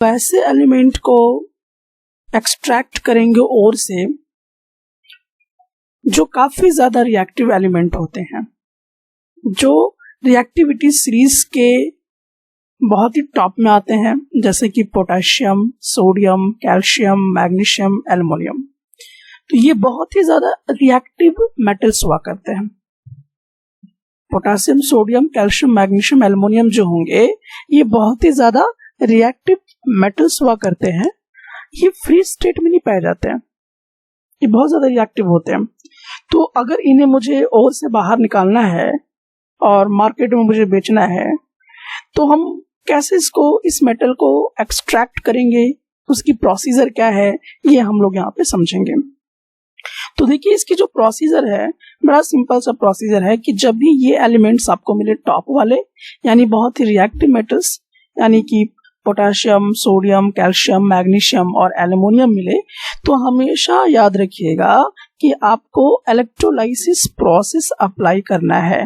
वैसे एलिमेंट को एक्सट्रैक्ट करेंगे ओर से जो काफी ज्यादा रिएक्टिव एलिमेंट होते हैं, जो रिएक्टिविटी सीरीज के बहुत ही टॉप में आते हैं, जैसे कि potassium, sodium, calcium, magnesium, aluminium. तो ये बहुत ही ज्यादा रिएक्टिव मेटल्स हुआ करते हैं। Potassium, sodium, calcium, magnesium, aluminium जो होंगे ये बहुत ही ज्यादा रिएक्टिव मेटल्स हुआ करते हैं। ये फ्री स्टेट में नहीं पाए जाते हैं, ये बहुत ज्यादा रिएक्टिव होते हैं। तो अगर इन्हें मुझे ओर से बाहर निकालना है और मार्केट में मुझे बेचना है, तो हम कैसे इस मेटल को एक्सट्रैक्ट करेंगे, उसकी प्रोसीजर क्या है, ये हम लोग यहाँ पे समझेंगे। तो देखिए, इसकी जो प्रोसीजर है बड़ा सिंपल सा प्रोसीजर है कि जब भी ये एलिमेंट्स आपको मिले टॉप वाले, यानी बहुत ही रिएक्टिव मेटल्स, यानी कि पोटेशियम, सोडियम, कैल्शियम, मैग्नीशियम और एल्युमिनियम मिले, तो हमेशा याद रखिएगा कि आपको इलेक्ट्रोलाइसिस प्रोसेस अप्लाई करना है।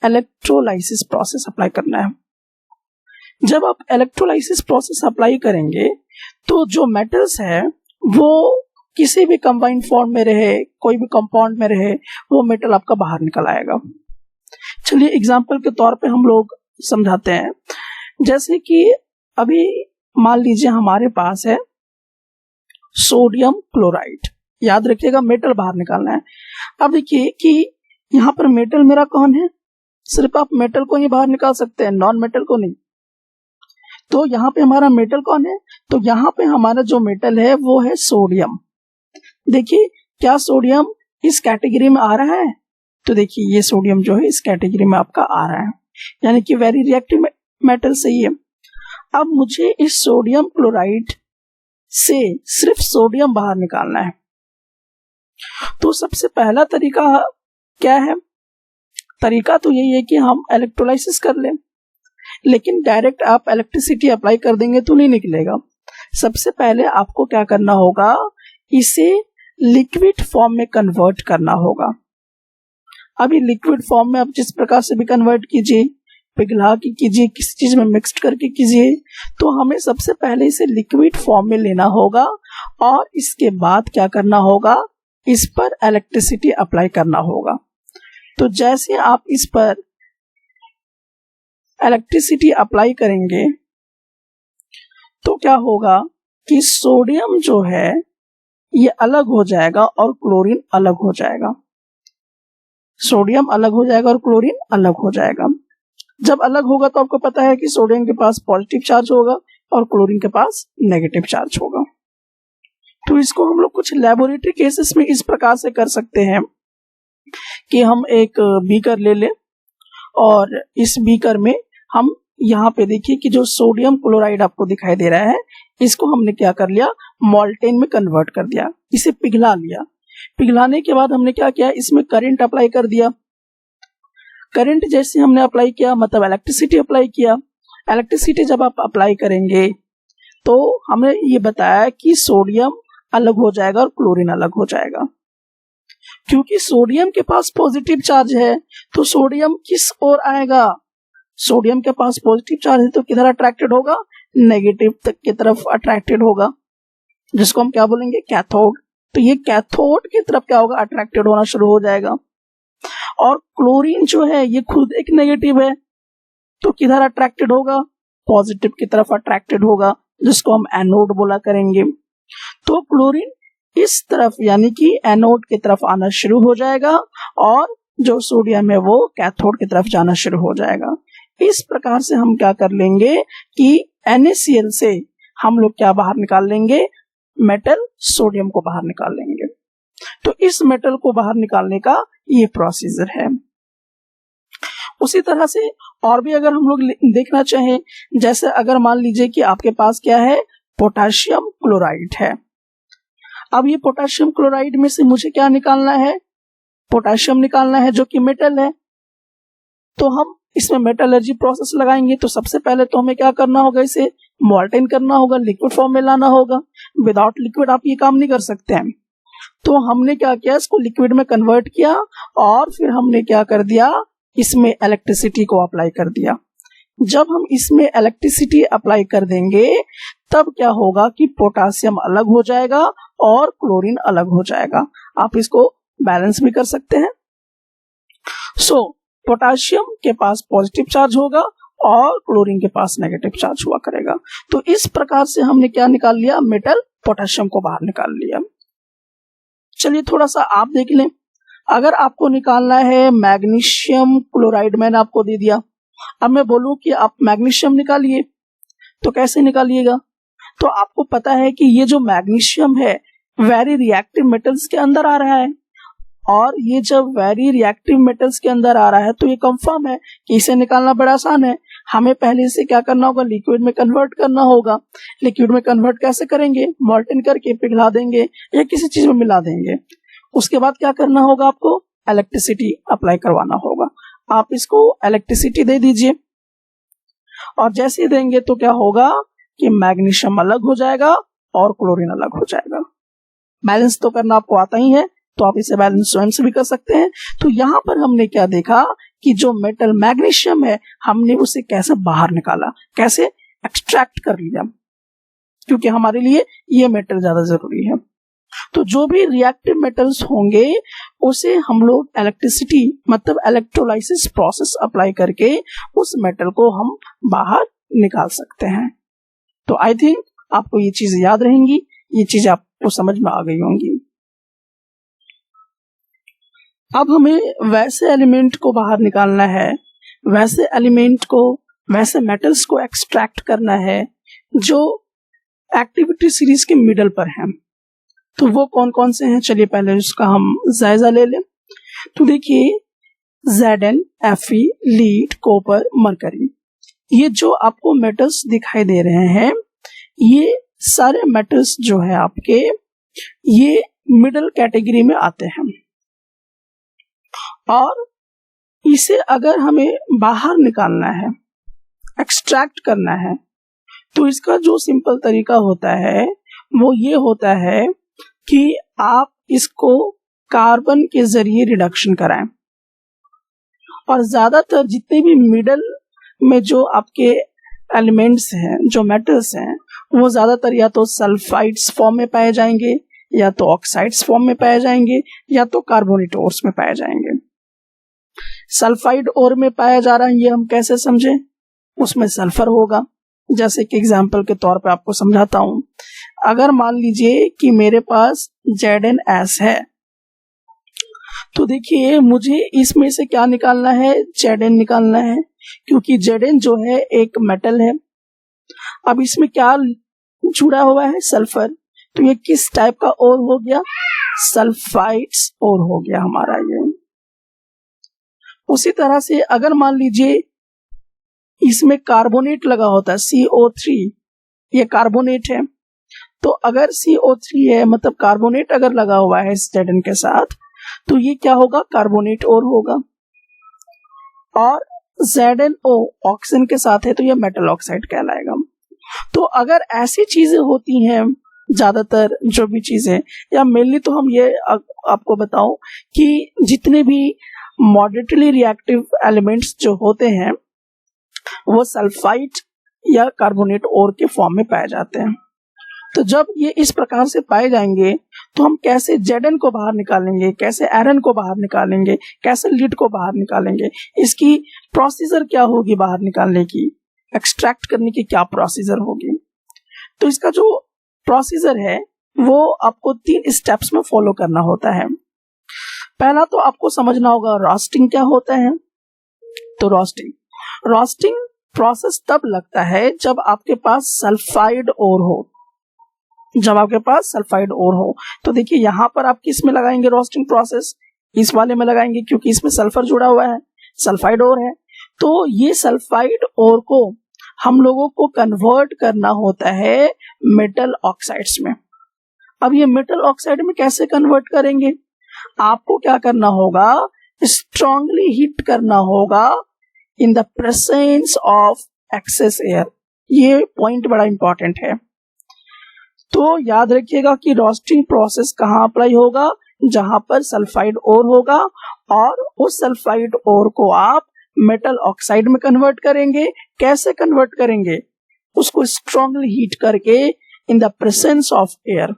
इलेक्ट्रोलाइसिस प्रोसेस अप्लाई करना है। जब आप इलेक्ट्रोलाइसिस प्रोसेस अप्लाई करेंगे तो जो मेटल्स है वो किसी भी कंबाइंड फॉर्म में रहे, कोई भी कंपाउंड में रहे, वो मेटल आपका बाहर निकल आएगा। चलिए एग्जांपल के तौर पे हम लोग समझाते हैं। जैसे कि अभी मान लीजिए हमारे पास है सोडियम क्लोराइड, याद रखिएगा मेटल बाहर निकालना है। अब देखिए कि यहाँ पर मेटल मेरा कौन है, सिर्फ आप मेटल को ही बाहर निकाल सकते हैं, नॉन मेटल को नहीं। तो यहाँ पे हमारा मेटल कौन है, तो यहाँ पे हमारा जो मेटल है वो है सोडियम। देखिए क्या सोडियम इस कैटेगरी में आ रहा है, तो देखिए ये सोडियम जो है इस कैटेगरी में आपका आ रहा है, यानी कि वेरी रिएक्टिव मेटल सही है। अब मुझे इस सोडियम क्लोराइड से सिर्फ सोडियम बाहर निकालना है। तो सबसे पहला तरीका क्या है, तरीका तो यही है कि हम इलेक्ट्रोलाइसिस कर लें, लेकिन डायरेक्ट आप इलेक्ट्रिसिटी अप्लाई कर देंगे तो नहीं निकलेगा। सबसे पहले आपको क्या करना होगा, इसे लिक्विड फॉर्म में कन्वर्ट करना होगा। अभी लिक्विड फॉर्म में आप जिस प्रकार से भी कन्वर्ट कीजिए, पिघला के कीजिए, किसी चीज में मिक्स करके कीजिए, तो हमें सबसे पहले इसे लिक्विड फॉर्म में लेना होगा और इसके बाद क्या करना होगा, इस पर इलेक्ट्रिसिटी अप्लाई करना होगा। तो जैसे आप इस पर इलेक्ट्रिसिटी अप्लाई करेंगे तो क्या होगा कि सोडियम जो है ये अलग हो जाएगा और क्लोरीन अलग हो जाएगा। सोडियम अलग हो जाएगा और क्लोरीन अलग हो जाएगा। जब अलग होगा तो आपको पता है कि सोडियम के पास पॉजिटिव चार्ज होगा और क्लोरीन के पास नेगेटिव चार्ज होगा। तो इसको हम लोग कुछ लेबोरेटरी केसेस में इस प्रकार से कर सकते हैं कि हम एक बीकर ले लें और इस बीकर में हम यहाँ पे देखिए कि जो सोडियम क्लोराइड आपको दिखाई दे रहा है, इसको हमने क्या कर लिया, मॉल्टेन में कन्वर्ट कर दिया, इसे पिघला लिया। पिघलाने के बाद हमने क्या किया, इसमें करंट अप्लाई कर दिया। करंट जैसे हमने अप्लाई किया मतलब इलेक्ट्रिसिटी अप्लाई किया। इलेक्ट्रिसिटी जब आप अप्लाई करेंगे तो हमें ये बताया कि सोडियम अलग हो जाएगा और क्लोरीन अलग हो जाएगा। क्योंकि सोडियम के पास पॉजिटिव चार्ज है तो सोडियम किस ओर आएगा, सोडियम के पास पॉजिटिव चार्ज है तो किधर अट्रैक्टेड होगा, नेगेटिव तक की तरफ अट्रैक्टेड होगा, जिसको हम क्या बोलेंगे, कैथोड। तो ये कैथोड की तरफ क्या होगा, अट्रैक्टेड होना शुरू हो जाएगा। और क्लोरीन जो है ये खुद एक नेगेटिव है तो किधर अट्रैक्टेड होगा, पॉजिटिव की तरफ अट्रैक्टेड होगा, जिसको हम एनोड बोला करेंगे। तो क्लोरीन इस तरफ यानी कि एनोड की तरफ आना शुरू हो जाएगा और जो सोडियम है वो कैथोड की तरफ जाना शुरू हो जाएगा। इस प्रकार से हम क्या कर लेंगे कि NaCl से हम लोग क्या बाहर निकाल लेंगे, मेटल सोडियम को बाहर निकाल लेंगे। तो इस मेटल को बाहर निकालने का ये प्रोसीजर है। उसी तरह से और भी अगर हम लोग देखना चाहें, जैसे अगर मान लीजिए कि आपके पास क्या है, पोटेशियम क्लोराइड है। अब ये पोटेशियम क्लोराइड में से मुझे क्या निकालना है, पोटेशियम निकालना है जो कि मेटल है। तो हम इसमें मेटलर्जी प्रोसेस लगाएंगे। तो सबसे पहले तो हमें क्या करना होगा, इसे मॉल्टेन करना होगा, लिक्विड फॉर्म में लाना होगा। विदाउट लिक्विड आप ये काम नहीं कर सकते हैं। तो हमने क्या किया, इसको लिक्विड में कन्वर्ट किया और फिर हमने क्या कर दिया, इसमें इलेक्ट्रिसिटी को अप्लाई कर दिया। जब हम इसमें इलेक्ट्रिसिटी अप्लाई कर देंगे तब क्या होगा कि पोटासियम अलग हो जाएगा और क्लोरीन अलग हो जाएगा। आप इसको बैलेंस भी कर सकते हैं। सो पोटासियम के पास पॉजिटिव चार्ज होगा और क्लोरीन के पास नेगेटिव चार्ज हुआ करेगा। तो इस प्रकार से हमने क्या निकाल लिया, मेटल पोटेशियम को बाहर निकाल लिया। चलिए थोड़ा सा आप देख लें, अगर आपको निकालना है मैग्नीशियम क्लोराइड, मैंने आपको दे दिया। अब मैं बोलूं कि आप मैग्नीशियम निकालिए, तो कैसे निकालिएगा? तो आपको पता है कि ये जो मैग्नीशियम है वेरी रिएक्टिव मेटल्स के अंदर आ रहा है, और ये जब वेरी रिएक्टिव मेटल्स के अंदर आ रहा है तो ये कंफर्म है कि इसे निकालना बड़ा आसान है। हमें पहले इसे क्या करना होगा, लिक्विड में कन्वर्ट करना होगा। लिक्विड में कन्वर्ट कैसे करेंगे, मॉल्टन करके पिघला देंगे या किसी चीज में मिला देंगे। उसके बाद क्या करना होगा, आपको इलेक्ट्रिसिटी अप्लाई करवाना होगा। आप इसको इलेक्ट्रिसिटी दे दीजिए, और जैसे देंगे तो क्या होगा कि मैग्नीशियम अलग हो जाएगा और क्लोरीन अलग हो जाएगा। बैलेंस तो करना आपको आता ही है, तो आप इसे बैलेंस स्वयं से भी कर सकते हैं। तो यहाँ पर हमने क्या देखा कि जो मेटल मैग्नीशियम है हमने उसे कैसे बाहर निकाला, कैसे एक्सट्रैक्ट कर लिया, क्योंकि हमारे लिए ये मेटल ज्यादा जरूरी है। तो जो भी रिएक्टिव मेटल्स होंगे उसे हम लोग इलेक्ट्रिसिटी मतलब इलेक्ट्रोलाइसिस प्रोसेस अप्लाई करके उस मेटल को हम बाहर निकाल सकते हैं। तो आई थिंक आपको ये चीज याद रहेंगी, ये चीज आपको समझ में आ गई होंगी। अब हमें वैसे एलिमेंट को बाहर निकालना है, वैसे एलिमेंट को, वैसे मेटल्स को एक्सट्रैक्ट करना है जो एक्टिविटी सीरीज के मिडल पर हैं। तो वो कौन कौन से हैं, चलिए पहले उसका हम जायजा ले लें। तो देखिए Zn, Fe, lead, copper, mercury, ये जो आपको मेटल्स दिखाई दे रहे हैं, ये सारे मेटल्स जो है आपके ये मिडल कैटेगरी में आते हैं। और इसे अगर हमें बाहर निकालना है, एक्सट्रैक्ट करना है, तो इसका जो सिंपल तरीका होता है वो ये होता है कि आप इसको कार्बन के जरिए रिडक्शन कराएं। और ज्यादातर जितने भी मिडल में जो आपके एलिमेंट्स हैं, जो मेटल्स हैं, वो ज्यादातर या तो सल्फाइड्स फॉर्म में पाए जाएंगे, या तो ऑक्साइड्स फॉर्म में पाए जाएंगे, या तो कार्बोनेट ओर्स में पाए जाएंगे। सल्फाइड ओर में पाया जा रहा है, ये हम कैसे समझें, उसमें सल्फर होगा। जैसे कि एग्जाम्पल के तौर पे आपको समझाता हूं, अगर मान लीजिए कि मेरे पास ZnS है, तो देखिए मुझे इसमें से क्या निकालना है, Zn निकालना है, क्योंकि Zn जो है एक मेटल है। अब इसमें क्या जुड़ा हुआ है, सल्फर, तो ये किस टाइप का ओर हो गया, सल्फाइड्स ओर हो गया हमारा ये। उसी तरह से अगर मान लीजिए इसमें कार्बोनेट लगा होता है, CO3, ये कार्बोनेट है, तो अगर CO3 है मतलब कार्बोनेट अगर लगा हुआ है Zn के साथ, तो ये क्या होगा, कार्बोनेट और होगा। और ZnO ऑक्सीजन के साथ है तो ये मेटल ऑक्साइड कहलाएगा। तो अगर ऐसी चीजें होती हैं, ज्यादातर जो भी चीजें, या मेनली तो हम ये आपको बताऊं कि जितने भी मॉडरेटली रिएक्टिव एलिमेंट्स जो होते हैं वो सल्फाइड या कार्बोनेट ओर के फॉर्म में पाए जाते हैं। तो जब ये इस प्रकार से पाए जाएंगे तो हम कैसे Zn को बाहर निकालेंगे, कैसे Rn को बाहर निकालेंगे, कैसे लीड को बाहर निकालेंगे, इसकी प्रोसीजर क्या होगी, बाहर निकालने की, एक्सट्रैक्ट करने की क्या प्रोसीजर होगी। तो इसका जो प्रोसीजर है वो आपको 3 स्टेप्स में फॉलो करना होता है। पहला तो आपको समझना होगा रोस्टिंग क्या होता है। तो रोस्टिंग प्रोसेस तब लगता है जब आपके पास सल्फाइड ओर हो, जब आपके पास सल्फाइड ओर हो। तो देखिए यहाँ पर आप किस में लगाएंगे रोस्टिंग प्रोसेस, इस वाले में लगाएंगे, क्योंकि इसमें सल्फर जुड़ा हुआ है, सल्फाइड ओर है। तो ये सल्फाइड ओर को हम लोगों को कन्वर्ट करना होता है मेटल ऑक्साइड्स में। अब ये मेटल ऑक्साइड में कैसे कन्वर्ट करेंगे, आपको क्या करना होगा, स्ट्रांगली हीट करना होगा in the presence of excess air. ये पॉइंट बड़ा इंपॉर्टेंट है। तो याद रखिएगा कि रोस्टिंग प्रोसेस कहाँ अप्लाई होगा, जहां पर सल्फाइड ओर होगा, और उस सल्फाइड ओर को आप मेटल ऑक्साइड में कन्वर्ट करेंगे। कैसे कन्वर्ट करेंगे, उसको स्ट्रांगली हीट करके इन द प्रेजेंस ऑफ एयर,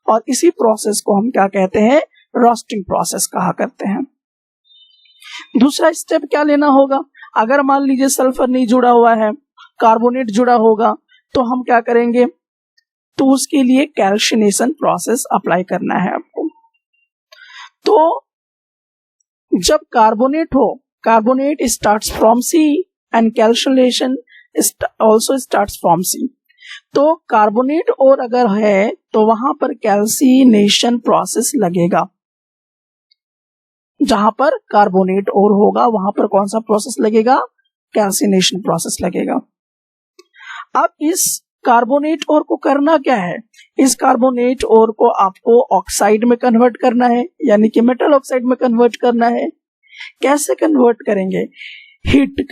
और इसी प्रोसेस को हम क्या कहते हैं, रोस्टिंग प्रोसेस कहा करते हैं। दूसरा स्टेप क्या लेना होगा, अगर मान लीजिए सल्फर नहीं जुड़ा हुआ है, कार्बोनेट जुड़ा होगा, तो हम क्या करेंगे, तो उसके लिए कैल्शिनेशन प्रोसेस अप्लाई करना है आपको। तो जब कार्बोनेट हो, carbonate starts from C and calcination also starts from C. तो कार्बोनेट और अगर है तो वहां पर कैल्सिनेशन प्रोसेस लगेगा। जहां पर कार्बोनेट और होगा वहां पर कौन सा प्रोसेस लगेगा, कैल्सिनेशन प्रोसेस लगेगा। अब इस कार्बोनेट और को करना क्या है, इस कार्बोनेट और को आपको ऑक्साइड में कन्वर्ट करना है, यानी कि मेटल ऑक्साइड में कन्वर्ट करना है। कैसे कन्वर्ट करेंगे, हीट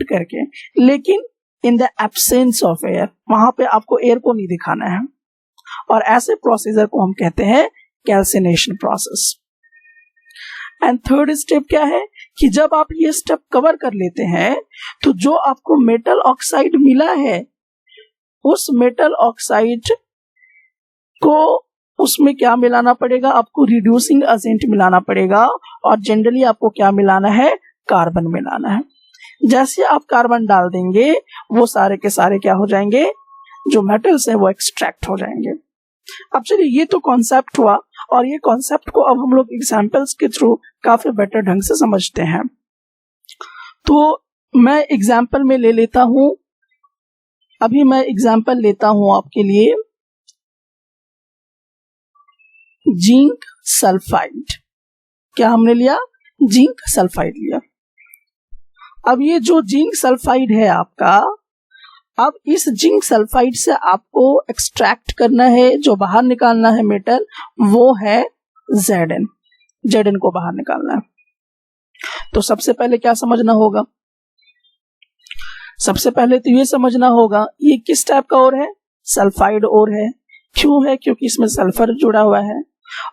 करके, लेकिन in the absence of air, वहां पे आपको एयर को नहीं दिखाना है, और ऐसे प्रोसीजर को हम कहते हैं calcination process. And third step क्या है कि जब आप ये स्टेप कवर कर लेते हैं तो जो आपको मेटल ऑक्साइड मिला है, उस मेटल ऑक्साइड को उसमें क्या मिलाना पड़ेगा, आपको रिड्यूसिंग एजेंट मिलाना पड़ेगा, और जनरली आपको क्या मिलाना है, कार्बन मिलाना है। जैसे आप कार्बन डाल देंगे वो सारे के सारे क्या हो जाएंगे, जो मेटल्स हैं वो एक्सट्रैक्ट हो जाएंगे। अब चलिए ये तो कॉन्सेप्ट हुआ, और ये कॉन्सेप्ट को अब हम लोग एग्जाम्पल्स के थ्रू काफी बेटर ढंग से समझते हैं। तो मैं एग्जाम्पल में ले लेता हूं, अभी मैं एग्जाम्पल लेता हूं आपके लिए जिंक सल्फाइड। क्या हमने लिया, जिंक सल्फाइड लिया। अब ये जो जिंक सल्फाइड है आपका, अब इस जिंक सल्फाइड से आपको एक्सट्रैक्ट करना है, जो बाहर निकालना है मेटल, वो है Zn को बाहर निकालना है। तो सबसे पहले क्या समझना होगा, सबसे पहले तो ये समझना होगा ये किस टाइप का ओर है, सल्फाइड ओर है। क्यों है, क्योंकि इसमें सल्फर जुड़ा हुआ है,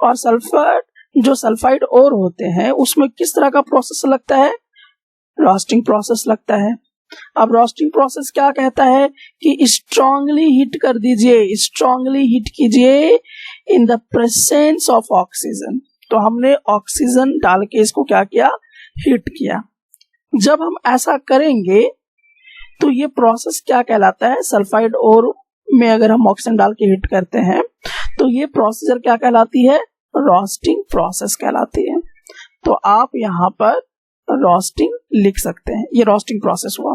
और सल्फर जो सल्फाइड ओर होते हैं उसमें किस तरह का प्रोसेस लगता है, रोस्टिंग प्रोसेस लगता है। अब रोस्टिंग प्रोसेस क्या कहता है कि स्ट्रांगली हीट कर दीजिए, स्ट्रांगली हीट कीजिए इन द प्रेजेंस ऑफ ऑक्सीजन। तो हमने ऑक्सीजन डाल के इसको क्या किया, हीट किया। जब हम ऐसा करेंगे तो ये प्रोसेस क्या कहलाता है, सल्फाइड ओर में अगर हम ऑक्सीजन डाल के हीट करते हैं तो ये प्रोसीजर क्या कहलाती है, रोस्टिंग प्रोसेस कहलाती है। तो आप यहाँ पर रोस्टिंग लिख सकते हैं, ये रोस्टिंग प्रोसेस हुआ।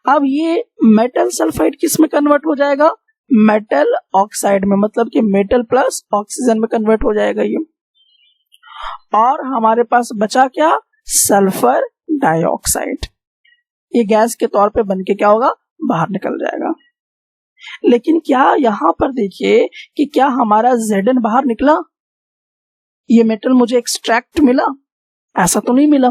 अब ये मेटल सल्फाइड किस में कन्वर्ट हो जाएगा, मेटल ऑक्साइड में, मतलब कि मेटल प्लस ऑक्सीजन में कन्वर्ट हो जाएगा ये, और हमारे पास बचा क्या, सल्फर डाइऑक्साइड। ये गैस के तौर पे बन के क्या होगा, बाहर निकल जाएगा। लेकिन क्या यहाँ पर देखिए कि क्या हमारा Zn बाहर निकला, ये मेटल मुझे एक्सट्रैक्ट मिला, ऐसा तो नहीं मिला।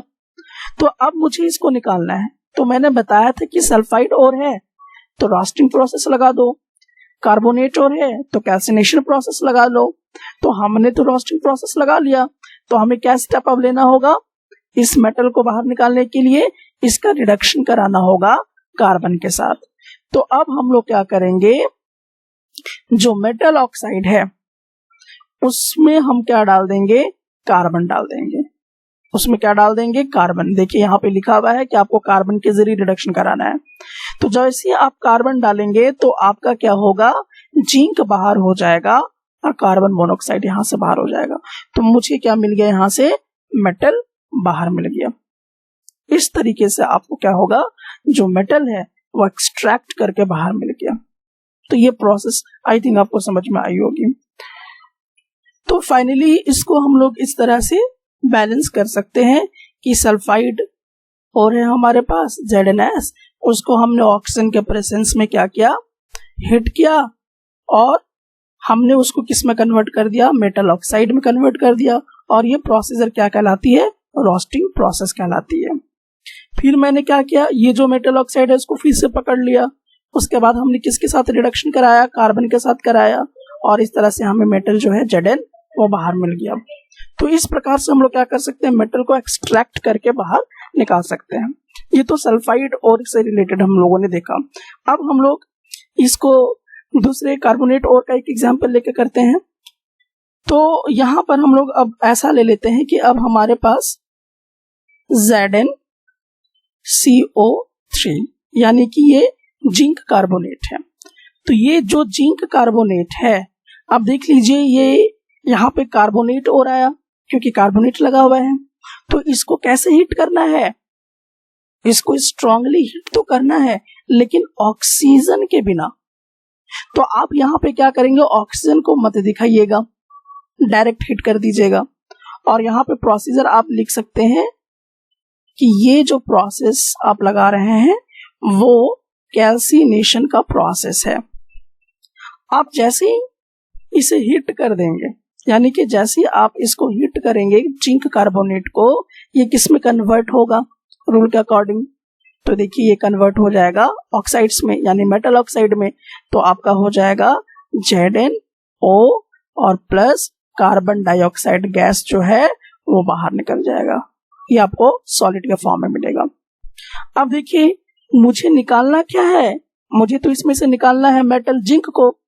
तो अब मुझे इसको निकालना है। तो मैंने बताया था कि सल्फाइड और है तो रोस्टिंग प्रोसेस लगा दो, कार्बोनेट और है तो कैल्सिनेशन प्रोसेस लगा लो। तो हमने तो रोस्टिंग प्रोसेस लगा लिया, तो हमें क्या स्टेप अब लेना होगा, इस मेटल को बाहर निकालने के लिए इसका रिडक्शन कराना होगा कार्बन के साथ। तो अब हम लोग क्या करेंगे, जो मेटल ऑक्साइड है उसमें हम क्या डाल देंगे, कार्बन डाल देंगे। उसमें क्या डाल देंगे, कार्बन। देखिए यहाँ पे लिखा हुआ है कि आपको कार्बन के जरिए रिडक्शन कराना है। तो जैसे आप कार्बन डालेंगे तो आपका क्या होगा, जिंक बाहर हो जाएगा और कार्बन मोनोऑक्साइड यहाँ से बाहर हो जाएगा। तो मुझे क्या मिल गया, यहाँ से मेटल बाहर मिल गया। इस तरीके से आपको क्या होगा, जो मेटल है वो एक्सट्रैक्ट करके बाहर मिल गया। तो ये प्रोसेस आई थिंक आपको समझ में आई होगी। तो फाइनली इसको हम लोग इस तरह से बैलेंस कर सकते हैं कि सल्फाइड और है हमारे पास ZnS, उसको हमने ऑक्सीजन के प्रेजेंस में क्या किया, हिट किया, और हमने उसको किस में कन्वर्ट कर दिया, मेटल ऑक्साइड में कन्वर्ट कर दिया। और ये प्रोसीजर क्या कहलाती है, रोस्टिंग प्रोसेस कहलाती है। फिर मैंने क्या किया, ये जो मेटल ऑक्साइड है उसको फिर से पकड़ लिया, उसके बाद हमने किसके साथ रिडक्शन कराया, कार्बन के साथ कराया, और इस तरह से हमें मेटल जो है Zn वो बाहर मिल गया। तो इस प्रकार से हम लोग क्या कर सकते हैं, मेटल को एक्सट्रैक्ट करके बाहर निकाल सकते हैं। ये तो सल्फाइड और से रिलेटेड हम लोगों ने देखा। अब हम लोग इसको दूसरे कार्बोनेट और का एक एग्जाम्पल लेके करते हैं। तो यहाँ पर हम लोग अब ऐसा ले लेते हैं कि अब हमारे पास ZnCO3 यानी कि ये जिंक कार्बोनेट है। तो ये जो जिंक कार्बोनेट है, अब देख लीजिए ये यहाँ पे कार्बोनेट और आया क्योंकि कार्बोनेट लगा हुआ है। तो इसको कैसे हीट करना है, इसको स्ट्रांगली हीट तो करना है लेकिन ऑक्सीजन के बिना। तो आप यहाँ पे क्या करेंगे, ऑक्सीजन को मत दिखाइएगा, डायरेक्ट हीट कर दीजिएगा। और यहाँ पे प्रोसीजर आप लिख सकते हैं कि ये जो प्रोसेस आप लगा रहे हैं वो कैल्सिनेशन का प्रोसेस है। आप जैसे ही इसे हीट कर देंगे, यानी कि जैसे ही आप इसको हीट करेंगे जिंक कार्बोनेट को, ये किस में कन्वर्ट होगा रूल के अकॉर्डिंग। तो देखिए ये कन्वर्ट हो जाएगा ऑक्साइड्स में, यानी मेटल ऑक्साइड में। तो आपका हो जाएगा ZnO और प्लस कार्बन डाइऑक्साइड गैस जो है वो बाहर निकल जाएगा। ये आपको सॉलिड के फॉर्म में मिलेगा। अब देखिए मुझे निकालना क्या है, मुझे तो इसमें से निकालना है मेटल जिंक को,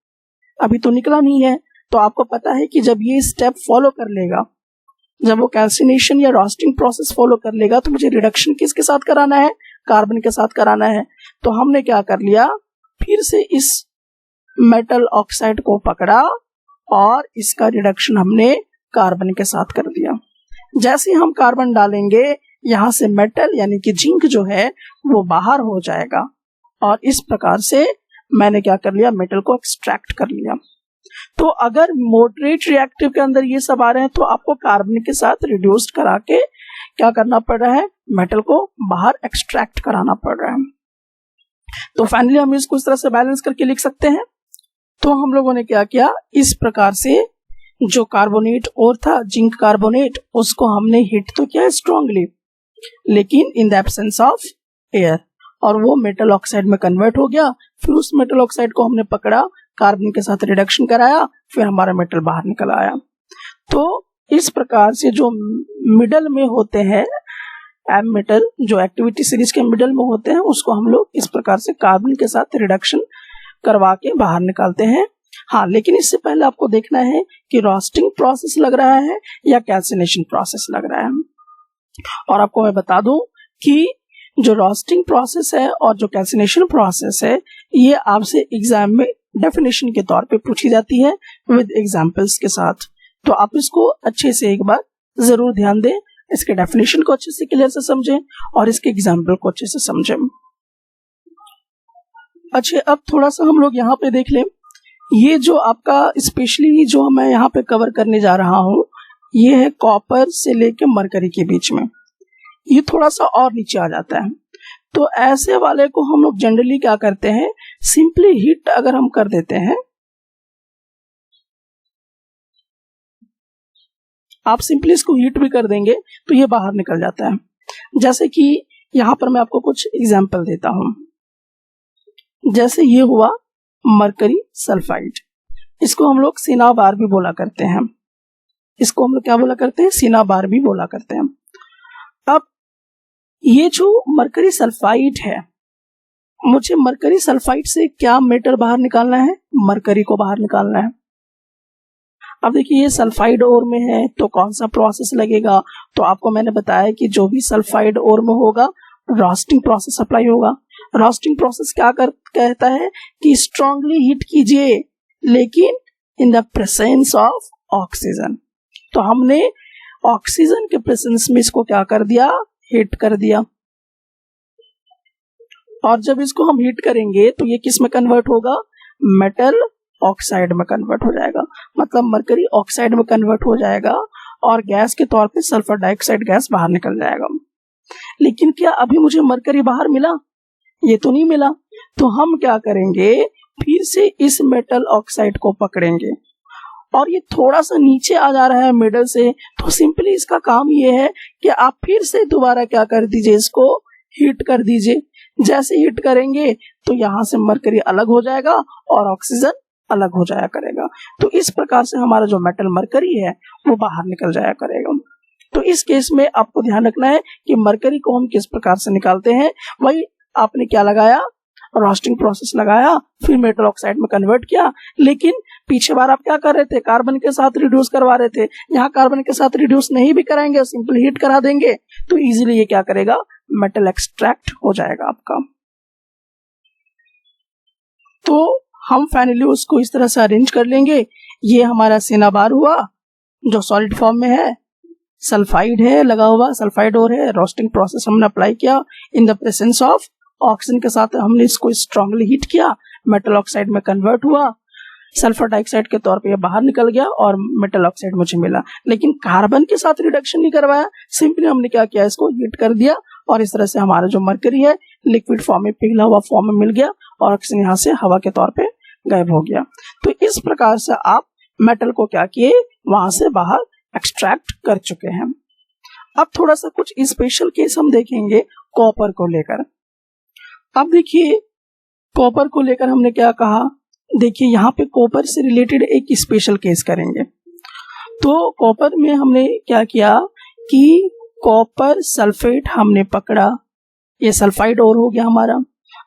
अभी तो निकला नहीं है। तो आपको पता है कि जब ये स्टेप फॉलो कर लेगा, जब वो कैल्सिनेशन या रोस्टिंग प्रोसेस फॉलो कर लेगा, तो मुझे रिडक्शन किसके साथ कराना है, कार्बन के साथ कराना है। तो हमने क्या कर लिया, फिर से इस मेटल ऑक्साइड को पकड़ा और इसका रिडक्शन हमने कार्बन के साथ कर दिया। जैसे हम कार्बन डालेंगे यहां से मेटल यानी कि जिंक जो है वो बाहर हो जाएगा और इस प्रकार से मैंने क्या कर लिया, मेटल को एक्सट्रैक्ट कर लिया। तो अगर मॉडरेट रिएक्टिव के अंदर ये सब आ रहे हैं तो आपको कार्बन के साथ रिड्यूस्ड करा के क्या करना पड़ रहा है, मेटल को बाहर एक्सट्रैक्ट कराना पड़ रहा है। तो फाइनली हम इसको इस तरह से बैलेंस करके लिख सकते हैं। तो हम लोगों ने क्या किया, इस प्रकार से जो कार्बोनेट और था जिंक कार्बोनेट, उसको हमने हीट तो किया स्ट्रांगली लेकिन in the absence of air, और वो मेटल ऑक्साइड में कन्वर्ट हो गया। फिर उस मेटल ऑक्साइड को हमने पकड़ा, कार्बन के साथ रिडक्शन कराया, फिर हमारा मेटल बाहर निकल आया। तो इस प्रकार से जो मिडल में होते हैं एम मेटल, जो एक्टिविटी सीरीज के मिडल में होते हैं, उसको हम लोग इस प्रकार से कार्बन के साथ रिडक्शन करवा के बाहर निकालते हैं। हाँ, लेकिन इससे पहले आपको देखना है कि रोस्टिंग प्रोसेस लग रहा है या कैल्सिनेशन प्रोसेस लग रहा है। और आपको मैं बता दूं कि जो रोस्टिंग प्रोसेस है और जो कैल्सिनेशन प्रोसेस है, ये आपसे एग्जाम में डेफिनेशन के तौर पे पूछी जाती है विद एग्जांपल्स के साथ। तो आप इसको अच्छे से एक बार जरूर ध्यान दें, इसके डेफिनेशन को अच्छे से क्लियर से समझें और इसके एग्जाम्पल को अच्छे से समझें। अच्छा, अब थोड़ा सा हम लोग यहाँ पे देख लें, ये जो आपका स्पेशली जो मैं यहाँ पे कवर करने जा रहा हूँ, ये है कॉपर से लेके मरकरी के बीच में। ये थोड़ा सा और नीचे आ जाता है। तो ऐसे वाले को हम लोग जनरली क्या करते हैं, सिंपली हीट अगर हम कर देते हैं, आप सिंपली इसको हीट भी कर देंगे तो ये बाहर निकल जाता है। जैसे कि यहां पर मैं आपको कुछ एग्जांपल देता हूं। जैसे ये हुआ मरकरी सल्फाइड, इसको हम लोग सिनाबार भी बोला करते हैं। इसको हम लोग क्या बोला करते हैं, सिनाबार भी बोला करते हैं। अब ये जो मरकरी सल्फाइड है, मुझे मरकरी सल्फाइड से क्या मेटल बाहर निकालना है, मरकरी को बाहर निकालना है। अब देखिए ये सल्फाइड ओर में है तो कौन सा प्रोसेस लगेगा, तो आपको मैंने बताया कि जो भी सल्फाइड ओर में होगा रोस्टिंग प्रोसेस अप्लाई होगा। रोस्टिंग प्रोसेस क्या कहता है कि स्ट्रांगली हीट कीजिए लेकिन इन द प्रेजेंस ऑफ ऑक्सीजन। तो हमने ऑक्सीजन के प्रेजेंस में इसको क्या कर दिया, हीट कर दिया। और जब इसको हम हीट करेंगे तो ये किस में कन्वर्ट होगा, मेटल ऑक्साइड में कन्वर्ट हो जाएगा, मतलब मरकरी ऑक्साइड में कन्वर्ट हो जाएगा और गैस के तौर पे सल्फर डाइऑक्साइड गैस बाहर निकल जाएगा। लेकिन क्या अभी मुझे मरकरी बाहर मिला, ये तो नहीं मिला। तो हम क्या करेंगे, फिर से इस मेटल ऑक्साइड को पकड़ेंगे और ये थोड़ा सा नीचे आ जा रहा है मिडल से, तो सिंपली इसका काम ये है कि आप फिर से दोबारा क्या कर दीजिए, इसको हीट कर दीजिए। जैसे हीट करेंगे तो यहाँ से मरकरी अलग हो जाएगा और ऑक्सीजन अलग हो जाया करेगा। तो इस प्रकार से हमारा जो मेटल मरकरी है वो बाहर निकल जाया करेगा। तो इस केस में आपको ध्यान रखना है कि मरकरी को हम किस प्रकार से निकालते हैं। वही आपने क्या लगाया, रोस्टिंग प्रोसेस लगाया, फिर मेटल ऑक्साइड में कन्वर्ट किया। लेकिन पीछे बार आप क्या कर रहे थे, कार्बन के साथ रिड्यूस करवा रहे थे। यहाँ कार्बन के साथ रिड्यूस नहीं भी कराएंगे, सिंपल हीट करा देंगे तो इजीली ये क्या करेगा, मेटल एक्सट्रैक्ट हो जाएगा आपका। तो हम फाइनली उसको इस तरह से अरेंज कर लेंगे। ये हमारा सिनाबार हुआ जो सॉलिड फॉर्म में है, सल्फाइड है लगा हुआ, सल्फाइड और है। रोस्टिंग प्रोसेस हमने अप्लाई किया इन द प्रेजेंस ऑफ ऑक्सीजन के साथ हमने इसको स्ट्रांगली हीट किया, मेटल ऑक्साइड में कन्वर्ट हुआ, सल्फर डाइऑक्साइड के तौर पे ये बाहर निकल गया और मेटल ऑक्साइड मुझे मिला। लेकिन कार्बन के साथ रिडक्शन नहीं करवाया, सिंपली हमने क्या किया, इसको हीट कर दिया और इस तरह से हमारा जो मरकरी है लिक्विड फॉर्म में, पिघला हुआ फॉर्म में मिल गया और ऑक्सीजन यहाँ से हवा के तौर पे गायब हो गया। तो इस प्रकार से आप मेटल को क्या किए, वहां से बाहर एक्सट्रैक्ट कर चुके हैं। अब थोड़ा सा कुछ स्पेशल केस हम देखेंगे कॉपर को लेकर। अब देखिए कॉपर को लेकर हमने क्या कहा, देखिए यहाँ पे कॉपर से रिलेटेड एक स्पेशल केस करेंगे। तो कॉपर में हमने क्या किया कि कॉपर सल्फेट हमने पकड़ा, ये सल्फाइड ओर हो गया हमारा।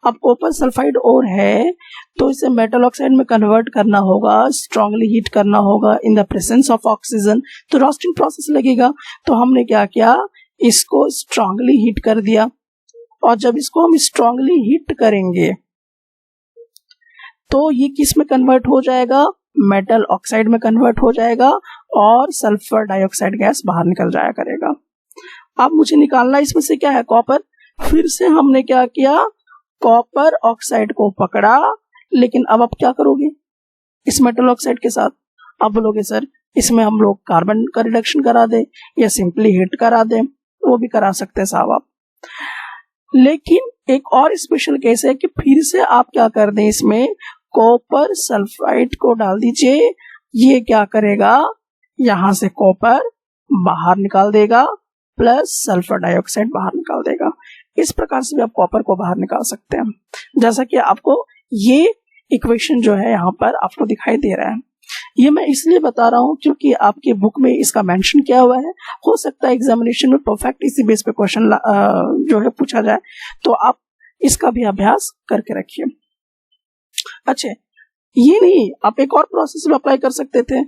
अब कॉपर सल्फाइड ओर है तो इसे मेटल ऑक्साइड में कन्वर्ट करना होगा, स्ट्रांगली हीट करना होगा in the presence of oxygen, तो रोस्टिंग प्रोसेस लगेगा। तो हमने क्या किया, इसको स्ट्रांगली हीट कर दिया और जब इसको हम स्ट्रांगली हीट करेंगे तो ये किस में कन्वर्ट हो जाएगा, मेटल ऑक्साइड में कन्वर्ट हो जाएगा और सल्फर डाइऑक्साइड गैस बाहर निकल जाया करेगा। अब मुझे निकालना इसमें से क्या है, कॉपर। फिर से हमने क्या किया, कॉपर ऑक्साइड को पकड़ा, लेकिन अब आप क्या करोगे इस मेटल ऑक्साइड के साथ, अब बोलोगे सर इसमें हम लोग कार्बन का रिडक्शन करा दे या सिंपली हीट करा दे, वो भी करा सकते हैं साहब आप। लेकिन एक और स्पेशल केस है कि फिर से आप क्या कर दें, इसमें कॉपर सल्फाइड को डाल दीजिए, ये क्या करेगा, यहां से कॉपर बाहर निकाल देगा प्लस सल्फर डाइऑक्साइड बाहर निकाल देगा। इस प्रकार से भी आप कॉपर को बाहर निकाल सकते हैं, जैसा कि आपको ये इक्वेशन जो है यहाँ पर आपको दिखाई दे रहा है। ये मैं इसलिए बता रहा हूँ क्योंकि आपके बुक में इसका मेंशन किया हुआ है, हो सकता है एग्जामिनेशन में परफेक्ट इसी बेस पे क्वेश्चन जो है पूछा जाए, तो आप इसका भी अभ्यास करके रखिए। अच्छा, ये नहीं, आप एक और प्रोसेस में अप्लाई कर सकते थे।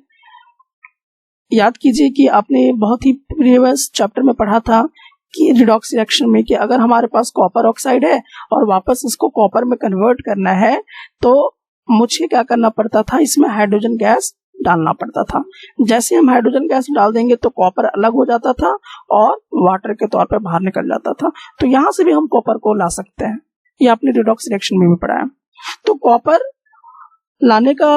याद कीजिए कि आपने बहुत ही प्रीवियस चैप्टर में पढ़ा था कि रिडॉक्स रिएक्शन में कि अगर हमारे पास कॉपर ऑक्साइड है और वापस इसको कॉपर में कन्वर्ट करना है तो मुझे क्या करना पड़ता था, इसमें हाइड्रोजन गैस डालना पड़ता था। जैसे हम हाइड्रोजन गैस डाल देंगे तो कॉपर अलग हो जाता था और वाटर के तौर पर बाहर निकल जाता था। तो यहां से भी हम कॉपर को ला सकते हैं, ये आपने रिडॉक्स रिएक्शन में भी पढ़ा है। तो कॉपर लाने का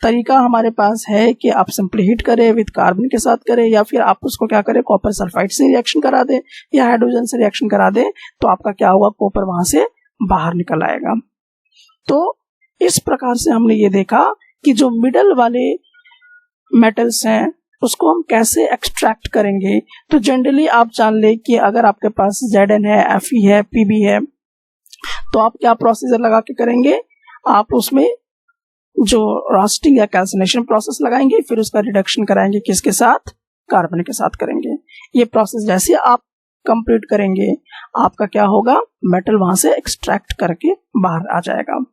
तरीका हमारे पास है कि आप सिंपली हीट करें, विद कार्बन के साथ करें, या फिर आप उसको क्या करें, कॉपर सल्फाइड से रिएक्शन करा दें या हाइड्रोजन से रिएक्शन करा दें, तो आपका क्या होगा, कॉपर वहां से बाहर निकल आएगा। तो इस प्रकार से हमने ये देखा कि जो मिडल वाले मेटल्स हैं उसको हम कैसे एक्सट्रैक्ट करेंगे। तो जनरली आप जान ले कि अगर आपके पास Zn है, Fe है, Pb है, तो आप क्या प्रोसीजर लगा के करेंगे, आप उसमें जो रोस्टिंग या कैल्सिनेशन प्रोसेस लगाएंगे, फिर उसका रिडक्शन कराएंगे किसके साथ, कार्बन के साथ करेंगे। ये प्रोसेस जैसे आप कंप्लीट करेंगे आपका क्या होगा, मेटल वहां से एक्सट्रैक्ट करके बाहर आ जाएगा।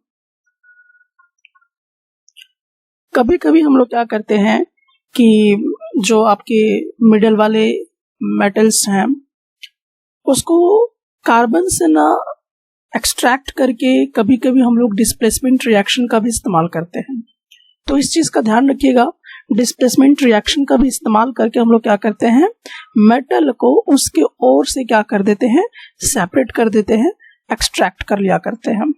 कभी कभी हम लोग क्या करते हैं कि जो आपके मिडल वाले मेटल्स हैं उसको कार्बन से ना एक्सट्रैक्ट करके कभी कभी हम लोग डिस्प्लेसमेंट रिएक्शन का भी इस्तेमाल करते हैं। तो इस चीज का ध्यान रखिएगा, डिस्प्लेसमेंट रिएक्शन का भी इस्तेमाल करके हम लोग क्या करते हैं, मेटल को उसके ओर से क्या कर देते हैं, सेपरेट कर देते हैं, एक्सट्रैक्ट कर लिया करते हैं।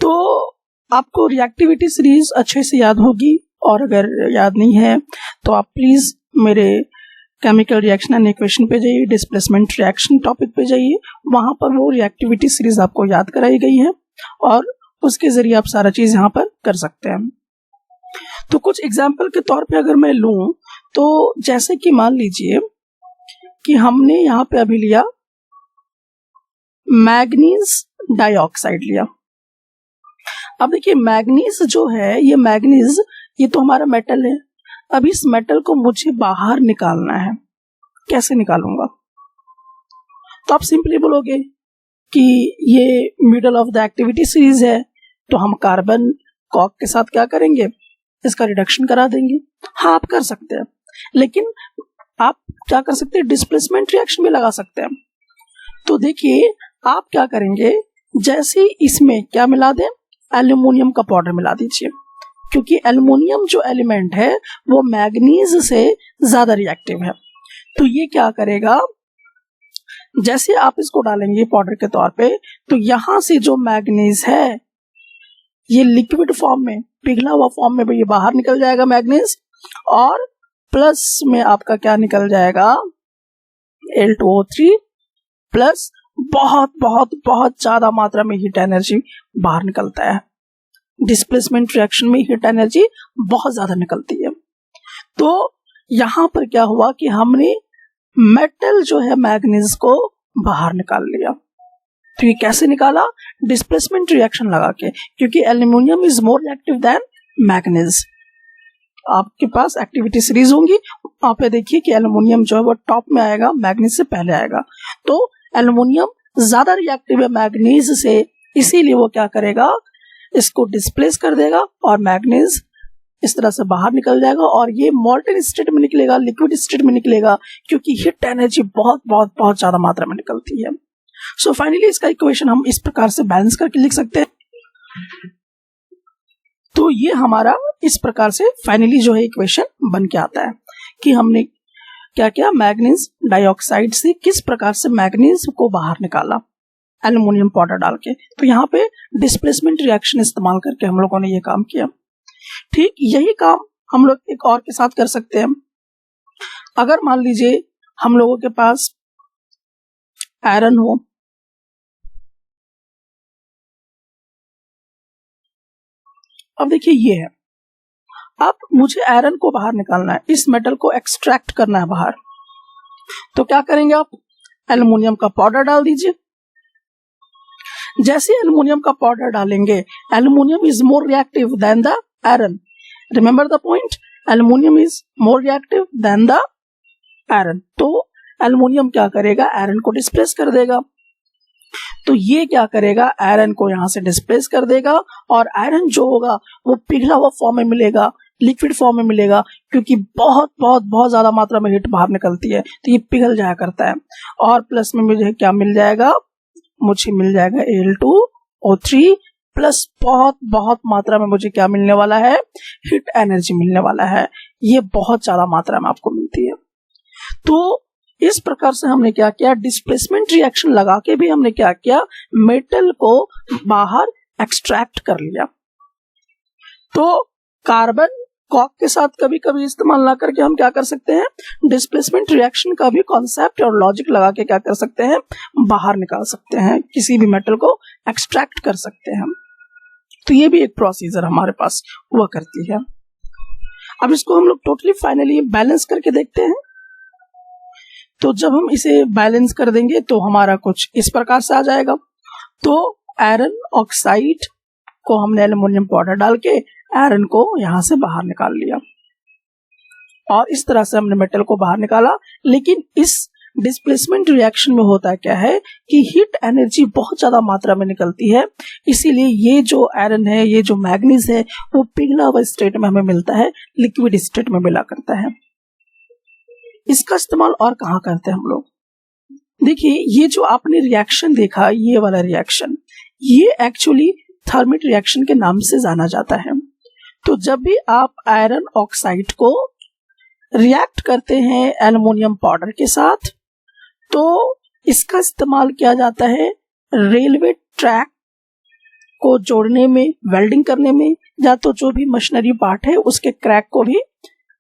तो आपको रिएक्टिविटी सीरीज अच्छे से याद होगी, और अगर याद नहीं है तो आप प्लीज मेरे केमिकल रिएक्शन एंड इक्वेशन पे जाइए, डिस्प्लेसमेंट रिएक्शन टॉपिक पे जाइए, वहां पर वो रिएक्टिविटी सीरीज आपको याद कराई गई है और उसके जरिए आप सारा चीज यहाँ पर कर सकते हैं। तो कुछ एग्जाम्पल के तौर पे अगर मैं लूं तो जैसे कि मान लीजिए कि हमने यहाँ पे अभी लिया मैग्नीज डाइऑक्साइड लिया। अब देखिए मैग्नीज जो है, ये मैग्नीज ये तो हमारा मेटल है, अब इस मेटल को मुझे बाहर निकालना है, कैसे निकालूंगा? तो आप सिंपली बोलोगे कि ये middle of the activity series है, तो हम कार्बन कॉक के साथ क्या करेंगे, इसका रिडक्शन करा देंगे। हाँ, आप कर सकते हैं, लेकिन आप क्या कर सकते हैं, डिस्प्लेसमेंट रिएक्शन भी लगा सकते हैं। तो देखिए आप क्या करेंगे, जैसे इसमें क्या मिला दें, एल्यूमिनियम का पाउडर मिला दीजिए, क्योंकि एल्यूमिनियम जो एलिमेंट है वो मैग्नीज से ज्यादा रिएक्टिव है। तो ये क्या करेगा, जैसे आप इसको डालेंगे पाउडर के तौर पे, तो यहां से जो मैग्नीज है ये लिक्विड फॉर्म में, पिघला हुआ फॉर्म में ये बाहर निकल जाएगा मैग्नीज, और प्लस में आपका क्या निकल जाएगा, Al2O3 प्लस बहुत बहुत बहुत ज्यादा मात्रा में हीट एनर्जी बाहर निकलता है। डिस्प्लेसमेंट रिएक्शन में हीट एनर्जी बहुत ज्यादा निकलती है। तो यहां पर क्या हुआ कि हमने मेटल जो है मैग्नीज को बाहर निकाल लिया। तो ये कैसे निकाला, डिस्प्लेसमेंट रिएक्शन लगा के, क्योंकि aluminium is more reactive than manganese. आपके पास एक्टिविटी सीरीज होंगी, वहां पे देखिए कि एल्यूमिनियम जो है वो टॉप में आएगा, मैग्नीज से पहले आएगा। तो एल्यूमिनियम ज्यादा रिएक्टिव है मैग्नीज से, इसीलिए वो क्या करेगा, इसको डिस्प्लेस कर देगा और मैग्नीज इस तरह से बाहर निकल जाएगा, और ये मॉल्टन स्टेट में निकलेगा, लिक्विड स्टेट में निकलेगा, क्योंकि हीट एनर्जी बहुत बहुत बहुत ज्यादा मात्रा में निकलती है। सो फाइनली इसका इक्वेशन हम इस प्रकार से बैलेंस करके लिख सकते हैं। तो ये हमारा इस प्रकार से फाइनली जो है इक्वेशन बन के आता है कि हमने क्या किया, मैग्नीज डाइऑक्साइड से किस प्रकार से मैग्नीज को बाहर निकाला एल्यूमिनियम पाउडर डाल के। तो यहाँ पे डिस्प्लेसमेंट रिएक्शन इस्तेमाल करके हम लोगों ने ये काम किया। ठीक यही काम हम लोग एक और के साथ कर सकते हैं। अगर मान लीजिए हम लोगों के पास आयरन हो, अब देखिए ये है, अब मुझे आयरन को बाहर निकालना है, इस मेटल को एक्सट्रैक्ट करना है बाहर। तो क्या करेंगे आप, एल्यूमिनियम का पाउडर डाल दीजिए। जैसे एल्यूमिनियम का पाउडर डालेंगे, aluminium is more reactive than the iron. Remember the point, aluminium is more reactive than the iron. तो एल्यूमिनियम क्या करेगा, आयरन को डिस्प्लेस कर देगा। तो ये क्या करेगा, आयरन को यहां से डिस्प्लेस कर देगा, और आयरन जो होगा वो पिघला हुआ फॉर्म में मिलेगा, लिक्विड फॉर्म में मिलेगा, क्योंकि बहुत बहुत बहुत ज्यादा मात्रा में हीट बाहर निकलती है, तो ये पिघल जाया करता है। और प्लस में मुझे क्या मिल जाएगा, मुझे मिल जाएगा Al2O3 प्लस बहुत बहुत मात्रा में मुझे क्या मिलने वाला है, हीट एनर्जी मिलने वाला है। ये बहुत ज्यादा मात्रा में आपको मिलती है। तो इस प्रकार से हमने क्या किया, डिस्प्लेसमेंट रिएक्शन लगा के भी हमने क्या किया, मेटल को बाहर एक्सट्रैक्ट कर लिया। तो कार्बन कॉक के साथ कभी कभी इस्तेमाल ना करके हम क्या कर सकते हैं, डिस्प्लेसमेंट रिएक्शन का भी कॉन्सेप्ट और लॉजिक लगा के क्या कर सकते हैं, बाहर निकाल सकते हैं, किसी भी मेटल को एक्सट्रैक्ट कर सकते हैं। तो ये भी एक प्रोसीजर हमारे पास हुआ करती है। अब इसको हम लोग टोटली फाइनली बैलेंस करके देखते हैं। तो जब हम इसे बैलेंस कर देंगे तो हमारा कुछ इस प्रकार से आ जाएगा। तो आयरन ऑक्साइड को हमने एल्यूमिनियम पाउडर डाल के आयरन को यहां से बाहर निकाल लिया, और इस तरह से हमने मेटल को बाहर निकाला। लेकिन इस डिस्प्लेसमेंट रिएक्शन में होता क्या है कि हीट एनर्जी बहुत ज्यादा मात्रा में निकलती है, इसीलिए ये जो आयरन है, ये जो मैग्नीज है, वो पिघला हुआ स्टेट में हमें मिलता है, लिक्विड स्टेट में मिला करता है। इसका इस्तेमाल और कहाँ करते हैं हम लोग, देखिए ये जो आपने रिएक्शन देखा, ये वाला रिएक्शन, ये एक्चुअली थर्मिट रिएक्शन के नाम से जाना जाता है। तो जब भी आप आयरन ऑक्साइड को रिएक्ट करते हैं एल्युमिनियम पाउडर के साथ, तो इसका इस्तेमाल किया जाता है रेलवे ट्रैक को जोड़ने में, वेल्डिंग करने में, या तो जो भी मशीनरी पार्ट है उसके क्रैक को भी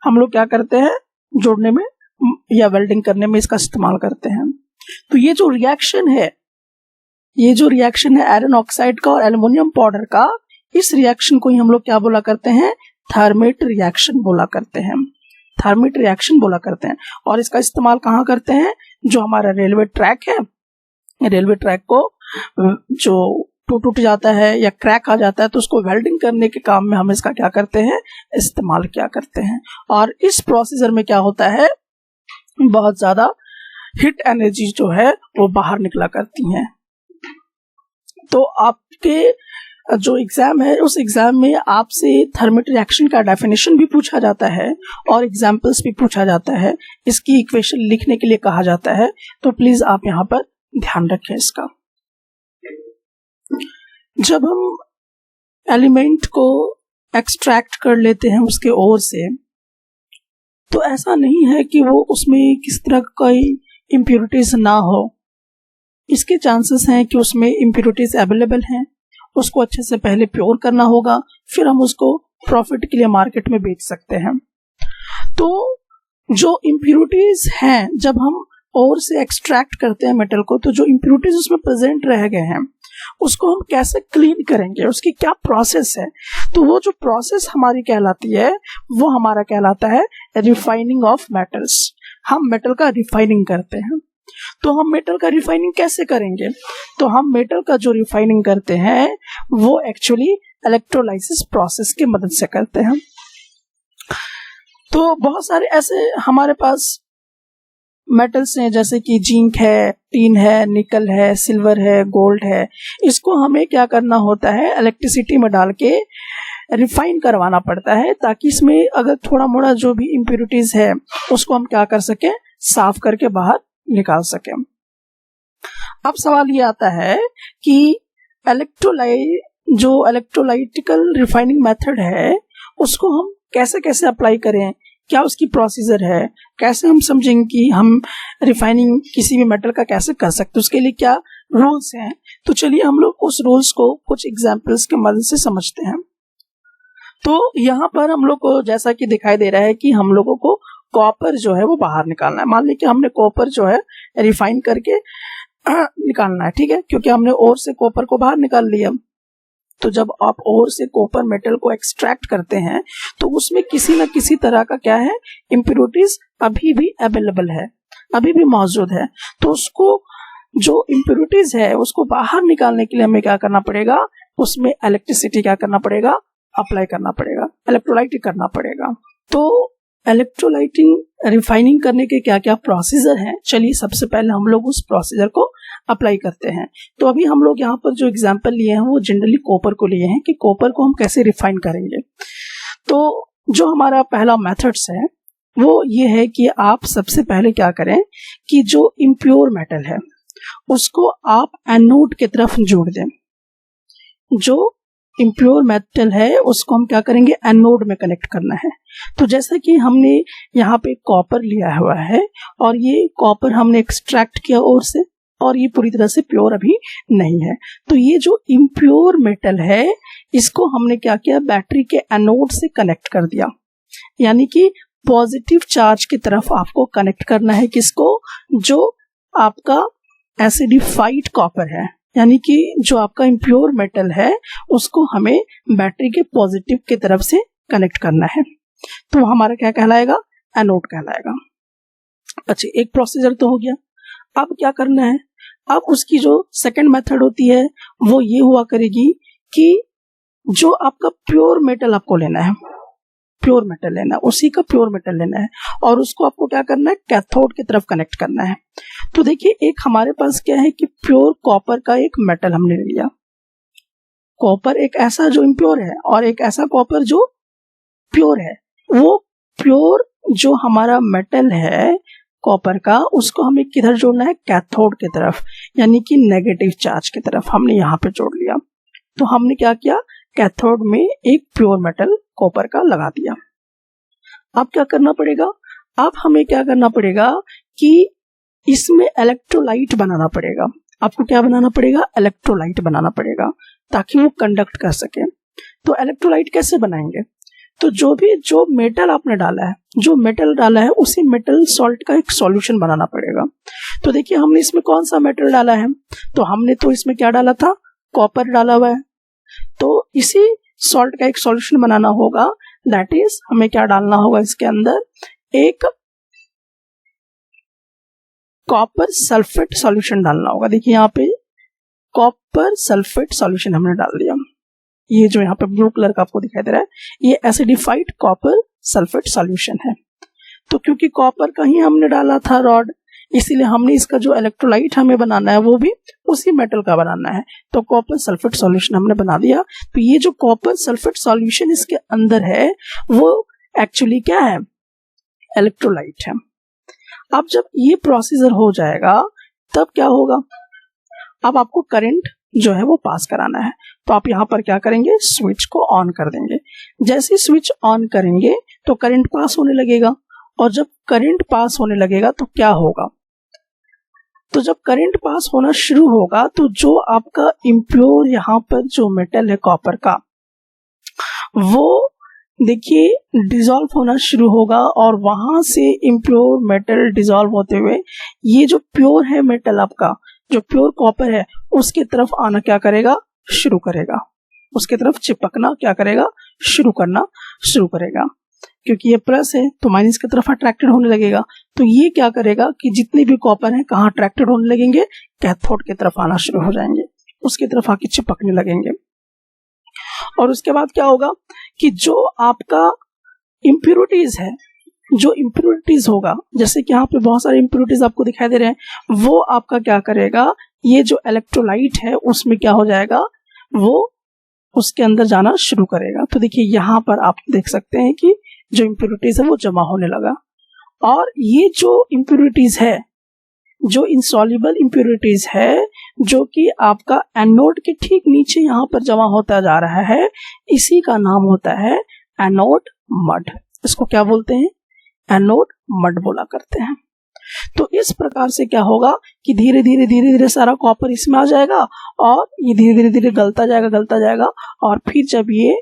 हम लोग क्या करते हैं, जोड़ने में या वेल्डिंग करने में इसका इस्तेमाल करते हैं। तो ये जो रिएक्शन है, ये जो रिएक्शन है आयरन ऑक्साइड का और एल्युमिनियम पाउडर का, इस रिएक्शन को ही हम लोग क्या बोला करते हैं, थर्मिट रिएक्शन बोला करते हैं, थर्मिट रिएक्शन बोला करते हैं। और इसका इस्तेमाल कहाँ करते हैं, जो हमारा रेलवे ट्रैक है, रेलवे ट्रैक को जो टूट जाता है या क्रैक आ जाता है तो उसको वेल्डिंग करने के काम में हम इसका क्या करते हैं, इस्तेमाल क्या करते हैं। और इस प्रोसीजर में क्या होता है, बहुत ज्यादा हीट एनर्जी जो है वो बाहर निकला करती हैं। तो आपके जो एग्जाम है उस एग्जाम में आपसे थर्मल रिएक्शन का डेफिनेशन भी पूछा जाता है और एग्जाम्पल्स भी पूछा जाता है, इसकी इक्वेशन लिखने के लिए कहा जाता है। तो प्लीज आप यहाँ पर ध्यान रखें इसका। जब हम एलिमेंट को एक्सट्रैक्ट कर लेते हैं उसके ओर से, तो ऐसा नहीं है कि वो उसमें किस तरह का कोई इम्प्योरिटीज ना हो। इसके चांसेस हैं कि उसमें इम्प्योरिटीज अवेलेबल हैं, उसको अच्छे से पहले प्योर करना होगा, फिर हम उसको प्रॉफिट के लिए मार्केट में बेच सकते हैं। तो जो इम्प्योरिटीज हैं, जब हम ओर से एक्सट्रैक्ट करते हैं मेटल को, तो जो इम्प्योरिटीज उसमें प्रेजेंट रह गए हैं उसको हम कैसे क्लीन करेंगे, उसकी क्या प्रोसेस है। तो वो जो प्रोसेस हमारी कहलाती है वो हमारा कहलाता है रिफाइनिंग ऑफ मेटल्स। हम मेटल का रिफाइनिंग करते हैं। तो हम मेटल का रिफाइनिंग कैसे करेंगे, तो हम मेटल का जो रिफाइनिंग करते हैं वो एक्चुअली इलेक्ट्रोलाइसिस प्रोसेस की मदद से करते हैं। तो बहुत सारे ऐसे हमारे पास मेटल्स हैं, जैसे कि जिंक है, टीन है, निकल है, सिल्वर है, गोल्ड है। इसको हमें क्या करना होता है, इलेक्ट्रिसिटी में डाल के रिफाइन करवाना पड़ता है, ताकि इसमें अगर थोड़ा मोड़ा जो भी इम्प्योरिटीज है उसको हम क्या कर सकें, साफ करके बाहर निकाल सकें। अब सवाल ये आता है कि जो इलेक्ट्रोलाइटिकल रिफाइनिंग मेथड है उसको हम कैसे कैसे अप्लाई करें, क्या उसकी प्रोसीजर है, कैसे हम समझेंगे कि हम रिफाइनिंग किसी भी मेटल का कैसे कर सकते हैं, उसके लिए क्या रूल्स हैं। तो चलिए हम लोग उस रूल्स को कुछ एग्जांपल्स के मदद से समझते हैं। तो यहाँ पर हम लोग को जैसा कि दिखाई दे रहा है कि हम लोगों को कॉपर जो है वो बाहर निकालना है। मान लीजिए कि हमने कॉपर जो है रिफाइन करके निकालना है, ठीक है, क्योंकि हमने ओर से कॉपर को बाहर निकाल लिया। तो जब आप ओर से कॉपर मेटल को एक्सट्रैक्ट करते हैं तो उसमें किसी न किसी तरह का क्या है, इम्प्योरिटीज अभी भी अवेलेबल है, अभी भी मौजूद है। तो उसको जो इम्प्योरिटीज है उसको बाहर निकालने के लिए हमें क्या करना पड़ेगा, उसमें इलेक्ट्रिसिटी क्या करना पड़ेगा, अप्लाई करना पड़ेगा, इलेक्ट्रोलाइटिंग करना पड़ेगा। तो इलेक्ट्रोलाइटिंग रिफाइनिंग करने के क्या क्या प्रोसीजर हैं, चलिए सबसे पहले हम लोग उस प्रोसीजर को अप्लाई करते हैं। तो अभी हम लोग यहाँ पर जो एग्जांपल लिए हैं वो जनरली कॉपर को लिए हैं कि कॉपर को हम कैसे रिफाइन करेंगे। तो जो हमारा पहला मेथड्स है वो ये है कि आप सबसे पहले क्या करें कि जो इम्प्योर मेटल है उसको आप एनोड की तरफ जोड़ दें। जो इम्प्योर मेटल है उसको हम क्या करेंगे, एनोड में कनेक्ट करना है। तो जैसा कि हमने यहाँ पे कॉपर लिया हुआ है और ये कॉपर हमने एक्सट्रैक्ट किया और से, और ये पूरी तरह से प्योर अभी नहीं है। तो ये जो इम्प्योर मेटल है इसको हमने क्या किया, बैटरी के एनोड से कनेक्ट कर दिया। यानी कि पॉजिटिव चार्ज की तरफ आपको कनेक्ट करना है किसको, जो आपका एसिडिफाइड कॉपर है, यानी कि जो आपका इम्प्योर मेटल है उसको हमें बैटरी के पॉजिटिव की तरफ से कनेक्ट करना है। तो हमारा क्या कहलाएगा, एनोड कहलाएगा। अच्छा, एक प्रोसीजर तो हो गया। अब क्या करना है, अब उसकी जो सेकंड मेथड होती है वो ये हुआ करेगी कि जो आपका प्योर मेटल आपको लेना है, प्योर मेटल लेना है, उसी का प्योर मेटल लेना है और उसको आपको क्या करना है, कैथोड की तरफ कनेक्ट करना है। तो देखिए एक हमारे पास क्या है कि प्योर कॉपर का एक मेटल हमने लिया। कॉपर एक ऐसा जो इम्प्योर है और एक ऐसा कॉपर जो प्योर है। वो प्योर जो हमारा मेटल है कॉपर का, उसको हमें किधर जोड़ना है, कैथोड की तरफ, यानी कि नेगेटिव चार्ज की तरफ हमने यहाँ पे जोड़ लिया। तो हमने क्या किया, कैथोड में एक प्योर मेटल कॉपर का लगा दिया। अब क्या करना पड़ेगा, अब हमें क्या करना पड़ेगा कि इसमें इलेक्ट्रोलाइट बनाना पड़ेगा। आपको क्या बनाना पड़ेगा, इलेक्ट्रोलाइट बनाना पड़ेगा ताकि वो कंडक्ट कर सके। तो इलेक्ट्रोलाइट कैसे बनाएंगे, तो जो मेटल आपने डाला है, जो मेटल डाला है उसी मेटल सॉल्ट का एक सॉल्यूशन बनाना पड़ेगा। तो देखिए हमने इसमें कौन सा मेटल डाला है, तो हमने तो इसमें क्या डाला था, कॉपर डाला हुआ है। तो इसी सॉल्ट का एक सॉल्यूशन बनाना होगा, दैट इज हमें क्या डालना होगा, इसके अंदर एक कॉपर सल्फेट सॉल्यूशन डालना होगा। देखिए यहाँ पे कॉपर सल्फेट सॉल्यूशन हमने डाल दिया। ये जो यहाँ पे ब्लू कलर का आपको दिखाई दे रहा है, ये एसिडिफाइड कॉपर सल्फेट सॉल्यूशन है। तो क्योंकि कॉपर का ही हमने डाला था रॉड, इसीलिए हमने इसका जो इलेक्ट्रोलाइट हमें बनाना है वो भी उसी मेटल का बनाना है, तो कॉपर सल्फेट सॉल्यूशन हमने बना दिया। तो ये जो कॉपर सल्फेट सॉल्यूशन इसके अंदर है वो एक्चुअली क्या है, इलेक्ट्रोलाइट है। अब जब ये प्रोसीजर हो जाएगा तब क्या होगा, अब आपको करंट जो है वो पास कराना है, तो आप यहाँ पर क्या करेंगे, स्विच को ऑन कर देंगे। जैसे स्विच ऑन करेंगे तो करंट पास होने लगेगा, और जब करंट पास होने लगेगा तो क्या होगा, तो जब करंट पास होना शुरू होगा तो जो आपका इम्प्योर यहाँ पर जो मेटल है कॉपर का, वो देखिए डिसॉल्व होना शुरू होगा, और वहां से इम्प्योर मेटल डिसॉल्व होते हुए ये जो प्योर है मेटल आपका, जो प्योर कॉपर है, उसके तरफ आना क्या करेगा, शुरू करेगा, उसके तरफ चिपकना क्या करेगा, करना शुरू करेगा। क्योंकि ये प्लस है तो माइनस की तरफ अट्रैक्टेड होने लगेगा, तो ये क्या करेगा कि जितने भी कॉपर हैं कहाँ अट्रैक्टेड होने लगेंगे, कैथोड की तरफ आना शुरू हो जाएंगे, उसकी तरफ आके चिपकने लगेंगे। और उसके बाद क्या होगा कि जो आपका इम्प्योरिटीज है, जो इम्प्योरिटीज होगा, जैसे कि यहाँ पे बहुत सारे इम्प्योरिटीज आपको दिखाई दे रहे हैं, वो आपका क्या करेगा, ये जो इलेक्ट्रोलाइट है उसमें क्या हो जाएगा, वो उसके अंदर जाना शुरू करेगा। तो देखिए यहाँ पर आप देख सकते हैं कि जो इम्प्योरिटीज है वो जमा होने लगा, और ये जो इम्प्योरिटीज है, जो इंसॉल्युबल इम्प्योरिटीज है, जो कि आपका एनोड के ठीक नीचे यहाँ पर जमा होता जा रहा है, इसी का नाम होता है एनोड मड। इसको क्या बोलते हैं, एनोड मड बोला करते हैं। तो इस प्रकार से क्या होगा कि धीरे धीरे सारा कॉपर इसमें आ जाएगा, और ये धीरे धीरे गलता जाएगा, और फिर जब ये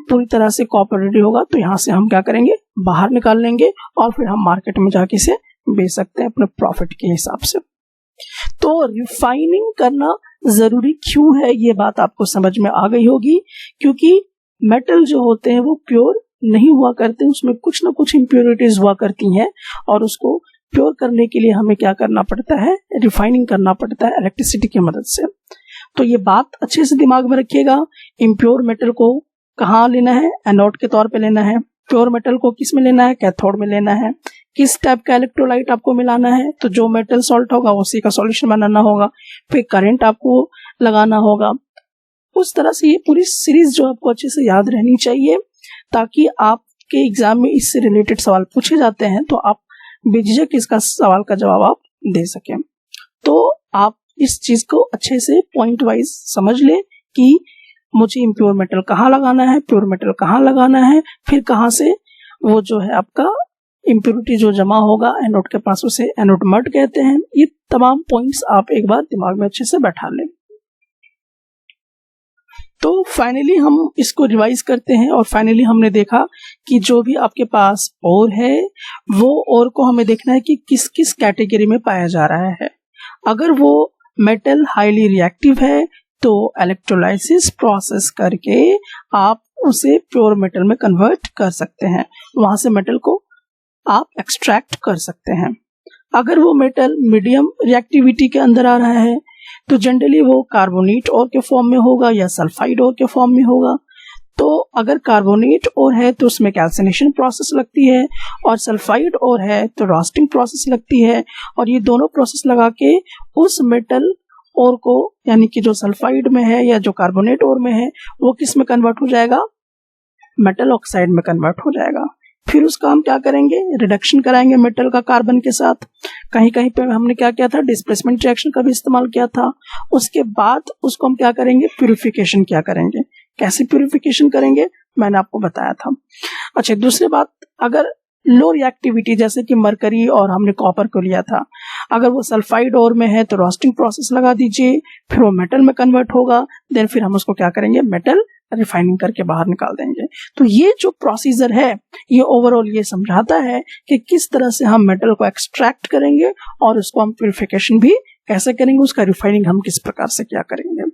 पूरी तरह से कॉपर रेडी होगा तो यहाँ से हम क्या करेंगे, बाहर निकाल लेंगे, और फिर हम मार्केट में जाके इसे बेच सकते हैं अपने प्रॉफिट के हिसाब से। तो रिफाइनिंग करना जरूरी क्यों है, ये बात आपको समझ में आ गई होगी, क्योंकि मेटल जो होते हैं वो प्योर नहीं हुआ करते, उसमें कुछ ना कुछ इम्प्योरिटीज हुआ करती हैं, और उसको प्योर करने के लिए हमें क्या करना पड़ता है, रिफाइनिंग करना पड़ता है इलेक्ट्रिसिटी की मदद से। तो ये बात अच्छे से दिमाग में रखिएगा, इम्प्योर मेटल को कहाँ लेना है, एनोड के तौर पे लेना है, प्योर मेटल को किस में लेना है, कैथोड में लेना है, किस टाइप का इलेक्ट्रोलाइट आपको मिलाना है, तो जो मेटल सॉल्ट होगा उसी का सॉल्यूशन बनाना होगा, फिर करंट आपको लगाना होगा। उस तरह से ये पूरी सीरीज जो आपको अच्छे से याद रहनी चाहिए, ताकि आपके एग्जाम में इससे रिलेटेड सवाल पूछे जाते हैं तो आप बेझिझक इसका सवाल का जवाब आप दे सकें। तो आप इस चीज को अच्छे से पॉइंट वाइज समझ ले कि मुझे इम्प्योर मेटल कहाँ लगाना है, प्योर मेटल कहाँ लगाना है, फिर कहाँ से वो जो है आपका इम्प्योरिटी जो जमा होगा एनोड के पास, उसे एनोड मड कहते हैं। ये तमाम पॉइंट्स आप एक बार दिमाग में अच्छे से बैठा लें। तो फाइनली हम इसको रिवाइज करते हैं, और फाइनली हमने देखा कि जो भी आपके पास ओर है, वो ओर को हमें देखना है कि किस किस कैटेगरी में पाया जा रहा है। अगर वो मेटल हाईली रिएक्टिव है तो इलेक्ट्रोलाइसिस प्रोसेस करके आप उसे प्योर मेटल में कन्वर्ट कर सकते हैं, वहां से मेटल को आप एक्सट्रैक्ट कर सकते हैं। अगर वो मेटल मीडियम रिएक्टिविटी के अंदर आ रहा है तो जनरली वो कार्बोनेट ओर के फॉर्म में होगा या सल्फाइड ओर के फॉर्म में होगा। तो अगर कार्बोनेट ओर है तो उसमें कैल्सिनेशन प्रोसेस लगती है, और सल्फाइड ओर है तो रोस्टिंग प्रोसेस लगती है, और ये दोनों प्रोसेस लगा के उस मेटल ओर को, यानी कि जो सल्फाइड में है या जो कार्बोनेट ओर में है, वो किस में कन्वर्ट हो जाएगा, मेटल ऑक्साइड में कन्वर्ट हो जाएगा। फिर उसका हम क्या करेंगे, रिडक्शन कराएंगे मेटल का कार्बन के साथ। कहीं कहीं पे हमने क्या किया था, डिस्प्लेसमेंट रिएक्शन का भी इस्तेमाल किया था। उसके बाद उसको हम क्या करेंगे, प्यूरिफिकेशन क्या करेंगे। कैसे प्यूरिफिकेशन करेंगे मैंने आपको बताया था। अच्छा, दूसरी बात, अगर लो रिएक्टिविटी जैसे कि मरकरी और हमने कॉपर को लिया था, अगर वो सल्फाइड ओर में है तो रोस्टिंग प्रोसेस लगा दीजिए, फिर वो मेटल में कन्वर्ट होगा, देन फिर हम उसको क्या करेंगे, मेटल रिफाइनिंग करके बाहर निकाल देंगे। तो ये जो प्रोसीजर है ये ओवरऑल ये समझाता है कि किस तरह से हम मेटल को एक्सट्रैक्ट करेंगे और उसको हम प्यूरिफिकेशन भी कैसे करेंगे, उसका रिफाइनिंग हम किस प्रकार से क्या करेंगे।